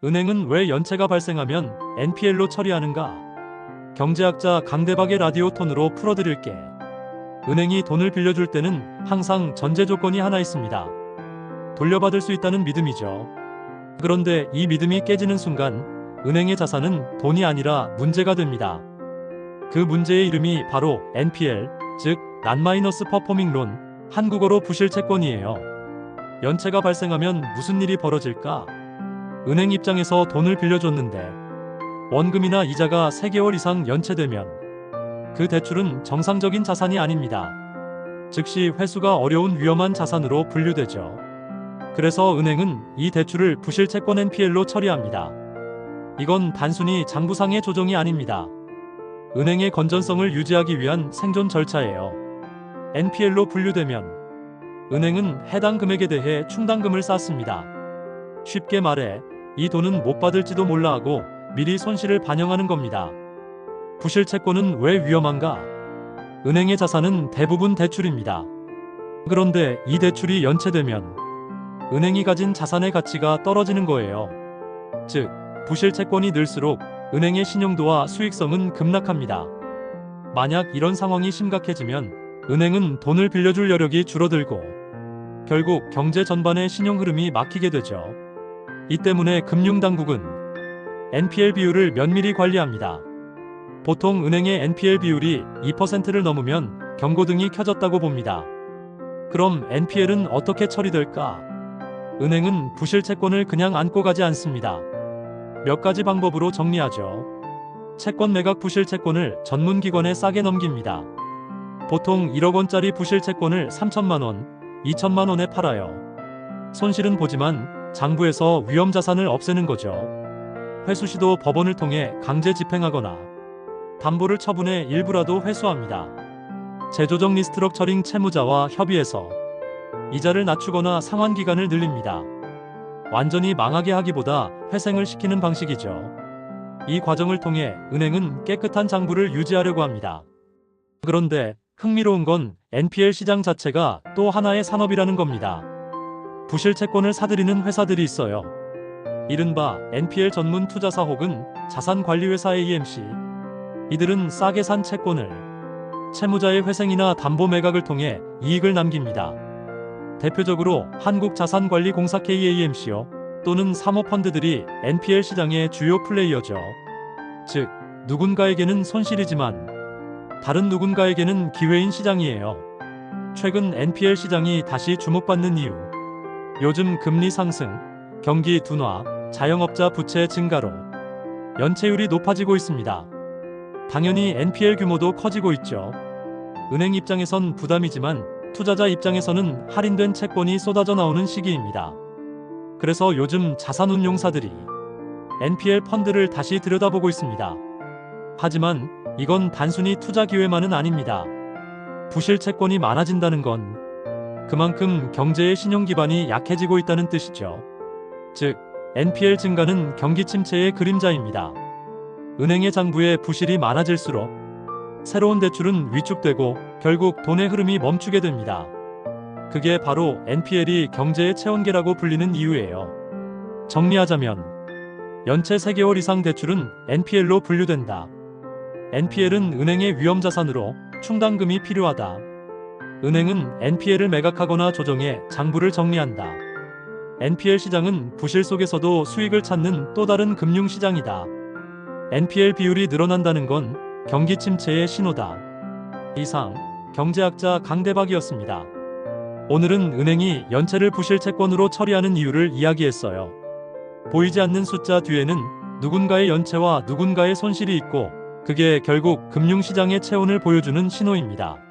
은행은 왜 연체가 발생하면 NPL로 처리하는가? 경제학자 강대박의 라디오 톤으로 풀어드릴게. 은행이 돈을 빌려줄 때는 항상 전제 조건이 하나 있습니다. 돌려받을 수 있다는 믿음이죠. 그런데 이 믿음이 깨지는 순간 은행의 자산은 돈이 아니라 문제가 됩니다. 그 문제의 이름이 바로 NPL, 즉 Non-Performing Loan, 한국어로 부실채권이에요. 연체가 발생하면 무슨 일이 벌어질까? 은행 입장에서 돈을 빌려줬는데 원금이나 이자가 3개월 이상 연체되면 그 대출은 정상적인 자산이 아닙니다. 즉시 회수가 어려운 위험한 자산으로 분류되죠. 그래서 은행은 이 대출을 부실채권 NPL로 처리합니다. 이건 단순히 장부상의 조정이 아닙니다. 은행의 건전성을 유지하기 위한 생존 절차예요. NPL로 분류되면 은행은 해당 금액에 대해 충당금을 쌓습니다. 쉽게 말해 이 돈은 못 받을지도 몰라 하고 미리 손실을 반영하는 겁니다. 부실채권은 왜 위험한가? 은행의 자산은 대부분 대출입니다. 그런데 이 대출이 연체되면 은행이 가진 자산의 가치가 떨어지는 거예요. 즉, 부실채권이 늘수록 은행의 신용도와 수익성은 급락합니다. 만약 이런 상황이 심각해지면 은행은 돈을 빌려줄 여력이 줄어들고 결국 경제 전반의 신용 흐름이 막히게 되죠. 이 때문에 금융당국은 NPL 비율을 면밀히 관리합니다. 보통 은행의 NPL 비율이 2%를 넘으면 경고등이 켜졌다고 봅니다. 그럼 NPL은 어떻게 처리될까? 은행은 부실채권을 그냥 안고 가지 않습니다. 몇 가지 방법으로 정리하죠. 채권 매각 부실채권을 전문기관에 싸게 넘깁니다. 보통 1억 원짜리 부실채권을 3천만 원, 2천만 원에 팔아요. 손실은 보지만 장부에서 위험자산을 없애는 거죠. 회수 시도 법원을 통해 강제 집행하거나 담보를 처분해 일부라도 회수합니다. 재조정 리스트럭처링 채무자와 협의해서 이자를 낮추거나 상환기간을 늘립니다. 완전히 망하게 하기보다 회생을 시키는 방식이죠. 이 과정을 통해 은행은 깨끗한 장부를 유지하려고 합니다. 그런데 흥미로운 건 NPL 시장 자체가 또 하나의 산업이라는 겁니다. 부실채권을 사들이는 회사들이 있어요. 이른바 NPL 전문 투자사 혹은 자산관리회사 AMC. 이들은 싸게 산 채권을 채무자의 회생이나 담보 매각을 통해 이익을 남깁니다. 대표적으로 한국자산관리공사 KAMC요 또는 사모펀드들이 NPL 시장의 주요 플레이어죠. 즉, 누군가에게는 손실이지만 다른 누군가에게는 기회인 시장이에요. 최근 NPL 시장이 다시 주목받는 이유. 요즘 금리 상승, 경기 둔화, 자영업자 부채 증가로 연체율이 높아지고 있습니다. 당연히 NPL 규모도 커지고 있죠. 은행 입장에선 부담이지만 투자자 입장에서는 할인된 채권이 쏟아져 나오는 시기입니다. 그래서 요즘 자산운용사들이 NPL 펀드를 다시 들여다보고 있습니다. 하지만 이건 단순히 투자 기회만은 아닙니다. 부실 채권이 많아진다는 건 그만큼 경제의 신용 기반이 약해지고 있다는 뜻이죠. 즉, NPL 증가는 경기 침체의 그림자입니다. 은행의 장부에 부실이 많아질수록 새로운 대출은 위축되고 결국 돈의 흐름이 멈추게 됩니다. 그게 바로 NPL이 경제의 체온계라고 불리는 이유예요. 정리하자면 연체 3개월 이상 대출은 NPL로 분류된다. NPL은 은행의 위험자산으로 충당금이 필요하다. 은행은 NPL을 매각하거나 조정해 장부를 정리한다. NPL 시장은 부실 속에서도 수익을 찾는 또 다른 금융시장이다. NPL 비율이 늘어난다는 건 경기 침체의 신호다. 이상 경제학자 강대박이었습니다. 오늘은 은행이 연체를 부실 채권으로 처리하는 이유를 이야기했어요. 보이지 않는 숫자 뒤에는 누군가의 연체와 누군가의 손실이 있고 그게 결국 금융시장의 체온을 보여주는 신호입니다.